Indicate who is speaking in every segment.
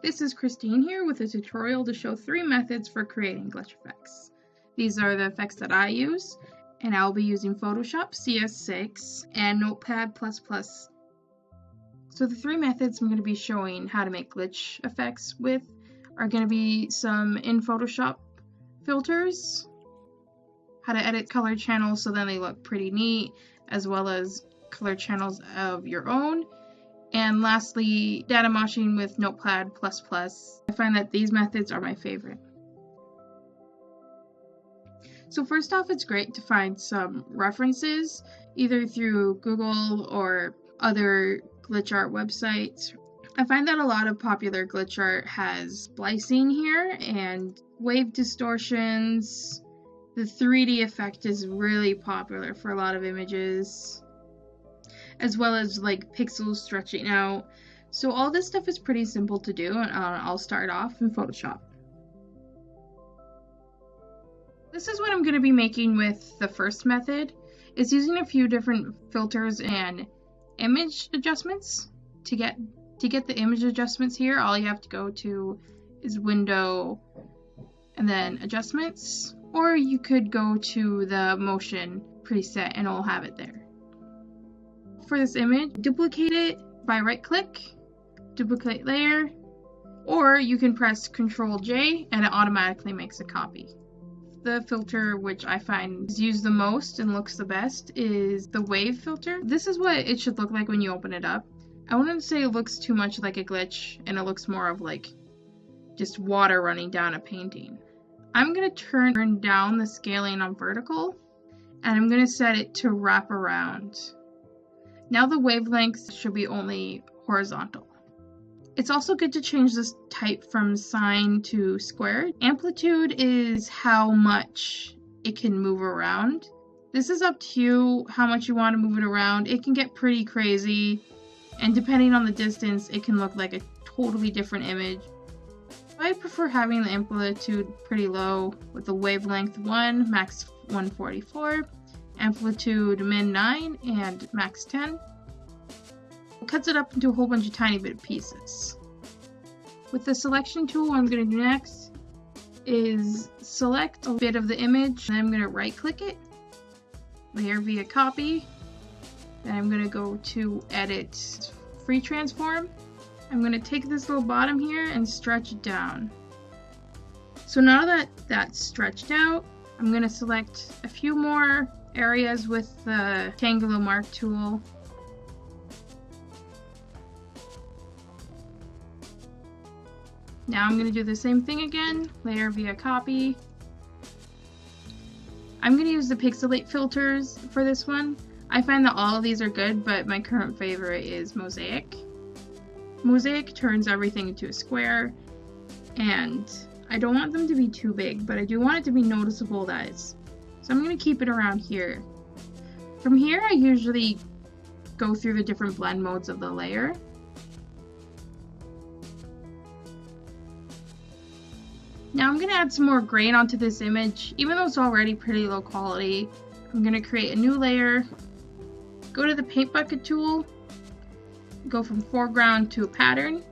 Speaker 1: This is Christine here with a tutorial to show 3 methods for creating glitch effects. These are the effects that I use, and I'll be using Photoshop CS6 and Notepad++. So the 3 methods I'm going to be showing how to make glitch effects with are going to be some in Photoshop filters, how to edit color channels so then they look pretty neat, as well as color channels of your own. And lastly, Datamoshing with Notepad++. I find that these methods are my favorite. So first off, it's great to find some references, either through Google or other glitch art websites. I find that a lot of popular glitch art has splicing here and wave distortions. The 3D effect is really popular for a lot of images, as well as like pixels stretching out. So all this stuff is pretty simple to do, and I'll start off in Photoshop. This is what I'm going to be making with the first method. It's using a few different filters and image adjustments. To get the image adjustments here, all you have to go to is Window and then Adjustments, or you could go to the Motion preset and it'll have it there. For this image, duplicate it by right-click, duplicate layer, or you can press Ctrl-J and it automatically makes a copy. The filter which I find is used the most and looks the best is the wave filter. This is what it should look like when you open it up. I wouldn't say it looks too much like a glitch, and it looks more of like just water running down a painting. I'm going to turn down the scaling on vertical, and I'm going to set it to wrap around. Now the wavelength should be only horizontal. It's also good to change this type from sine to square. Amplitude is how much it can move around. This is up to you how much you want to move it around. It can get pretty crazy, and depending on the distance, it can look like a totally different image. I prefer having the amplitude pretty low with the wavelength 1, max 144. Amplitude min 9 and max 10. It cuts it up into a whole bunch of tiny bit pieces. With the selection tool, what I'm going to do next is select a bit of the image, and I'm going to right click it, layer via copy, then I'm going to go to edit free transform. I'm going to take this little bottom here and stretch it down. So now that that's stretched out, I'm going to select a few more areas with the Tangular Mark tool. Now I'm going to do the same thing again, layer via copy. I'm going to use the Pixelate filters for this one. I find that all of these are good, but my current favorite is Mosaic. Mosaic turns everything into a square, and I don't want them to be too big, but I do want it to be noticeable that it's. So I'm going to keep it around here. From here, I usually go through the different blend modes of the layer. Now I'm going to add some more grain onto this image. Even though it's already pretty low quality, I'm going to create a new layer, go to the paint bucket tool, go from foreground to a pattern,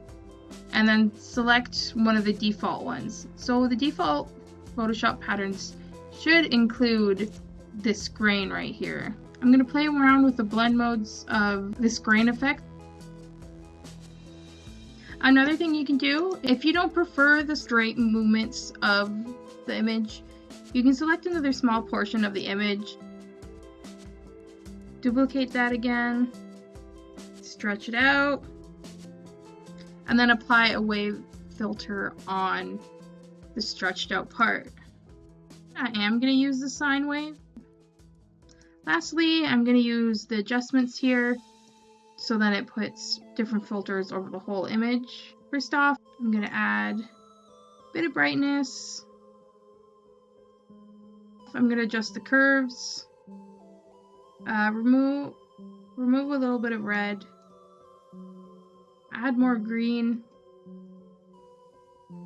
Speaker 1: and then select one of the default ones. So the default Photoshop patterns should include this grain right here. I'm going to play around with the blend modes of this grain effect. Another thing you can do, if you don't prefer the straight movements of the image, you can select another small portion of the image, duplicate that again, stretch it out, and then apply a wave filter on the stretched out part. I am going to use the sine wave. Lastly, I'm going to use the adjustments here so that it puts different filters over the whole image. First off, I'm going to add a bit of brightness. I'm going to adjust the curves. Remove a little bit of red. Add more green.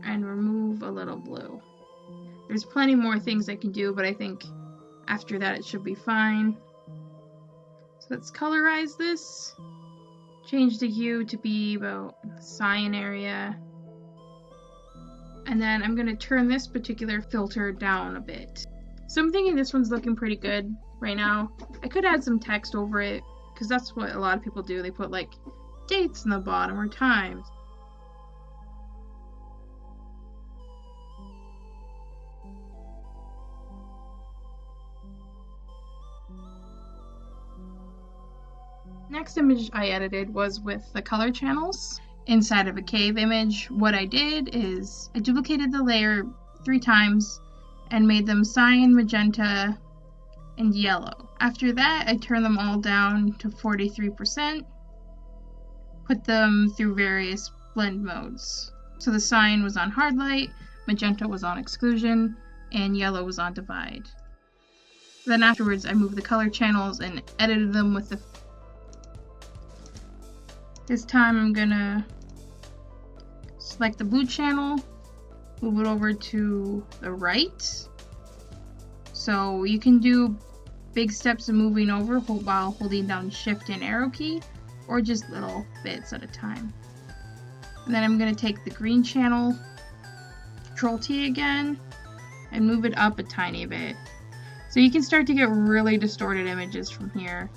Speaker 1: And remove a little blue. There's plenty more things I can do, but I think after that it should be fine. So let's colorize this. Change the hue to be about the cyan area. And then I'm going to turn this particular filter down a bit. So I'm thinking this one's looking pretty good right now. I could add some text over it, because that's what a lot of people do. They put like dates in the bottom or times. Next image I edited was with the color channels inside of a cave image. What I did is I duplicated the layer 3 times and made them cyan, magenta, and yellow. After that, I turned them all down to 43%, put them through various blend modes. So the cyan was on hard light, magenta was on exclusion, and yellow was on divide. Then afterwards, I moved the color channels and edited them with the... This time I'm gonna select the blue channel, move it over to the right. So you can do big steps of moving over while holding down Shift and arrow key, or just little bits at a time. And then I'm gonna take the green channel, Control T again, and move it up a tiny bit. So you can start to get really distorted images from here.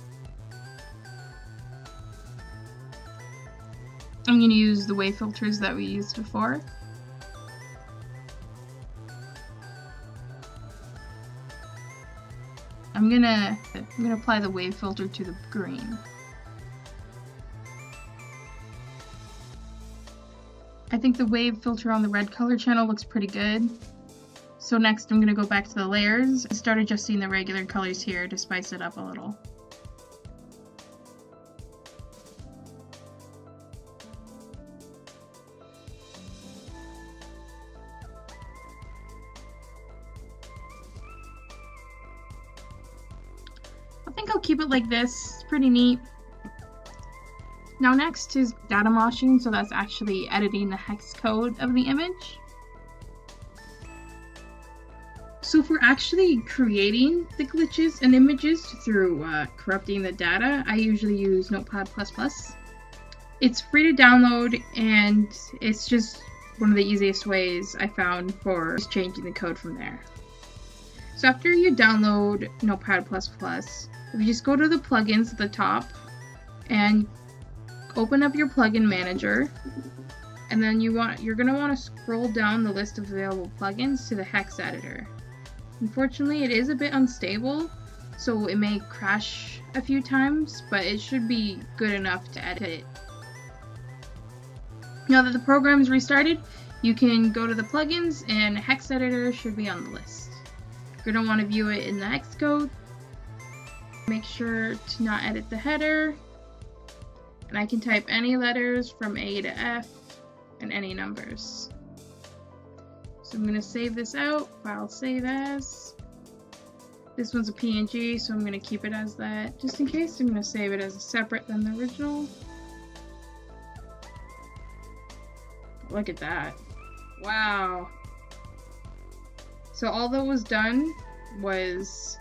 Speaker 1: I'm going to use the wave filters that we used before. I'm gonna apply the wave filter to the green. I think the wave filter on the red color channel looks pretty good. So next I'm going to go back to the layers and start adjusting the regular colors here to spice it up a little. I think I'll keep it like this. It's pretty neat. Now next is Datamoshing, so that's actually editing the hex code of the image. So for actually creating the glitches and images through corrupting the data, I usually use Notepad++. It's free to download, and it's just one of the easiest ways I found for just changing the code from there. So after you download Notepad++, if you just go to the plugins at the top and open up your plugin manager, and then you're going to want to scroll down the list of available plugins to the hex editor. Unfortunately, it is a bit unstable, so it may crash a few times, but it should be good enough to edit it. Now that the program's restarted, you can go to the plugins and hex editor should be on the list. You're going to want to view it in the hex code. Make sure to not edit the header, and I can type any letters from A to F and any numbers. So I'm going to save this out, file save as. This one's a PNG, so I'm going to keep it as that. Just in case, I'm going to save it as a separate than the original. Look at that. Wow. So all that was done was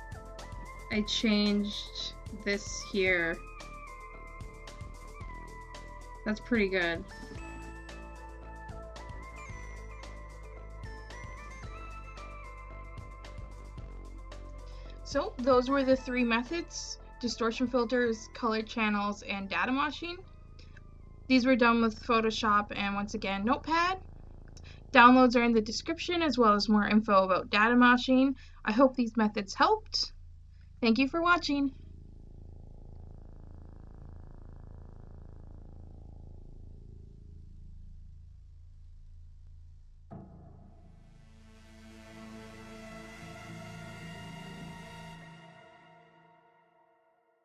Speaker 1: I changed this here. That's pretty good. So those were the 3 methods: distortion filters, color channels, and Datamoshing. These were done with Photoshop and, once again, Notepad. Downloads are in the description, as well as more info about Datamoshing. I hope these methods helped. Thank you for watching.